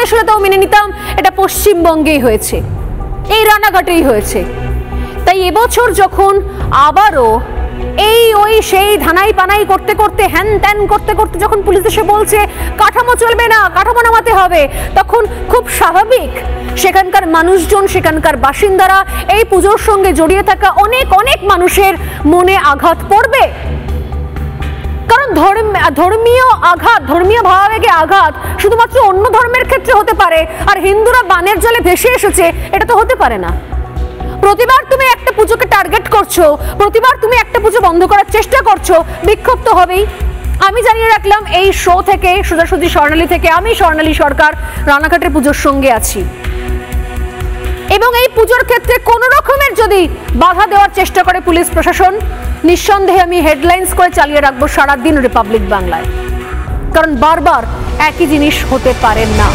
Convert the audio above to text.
শুনে তাও মেনে নিতাম এটা পশ্চিমবঙ্গেই হয়েছে, এই রানাঘাটেই হয়েছে। তাই এবছর যখন আবারও এই ওই সেই ধানাই পানাই করতে করতে হ্যান ত্যান করতে করতে যখন পুলিশ এসে বলছে কাঠামো চলবে না, কাঠামো নামাতে হবে, তখন খুব স্বাভাবিক সেখানকার মানুষজন, সেখানকার বাসিন্দারা, এই পুজোর সঙ্গে জড়িয়ে থাকা অনেক অনেক মানুষের মনে আঘাত পড়বে। কারণ ধর্মীয় আঘাত, ধর্মীয় ভাবাবেগে আঘাত শুধুমাত্র অন্য ধর্মের ক্ষেত্রে হতে পারে, আর হিন্দুরা বানের জলে ভেসে এসেছে এটা তো হতে পারে না। প্রতিবার তুমি একটা পুজোকে টার্গেট করছো, প্রতিবার তুমি একটা পুজো বন্ধ করার চেষ্টা করছো, বিক্ষোভ তো হবেই। আমি জানিয়ে রাখলাম এই শো থেকে, সোজাসুজি স্বর্ণালী থেকে, আমি স্বর্ণালী সরকার রানাঘাটের পুজোর সঙ্গে আছি, এবং এই পুজোর ক্ষেত্রে কোনো রকমের যদি বাধা দেওয়ার চেষ্টা করে পুলিশ প্রশাসন, নিঃসন্দেহে আমি হেডলাইন্স করে চালিয়ে রাখবো সারাদিন রিপাবলিক বাংলায়। কারণ বারবার একই জিনিস হতে পারে না।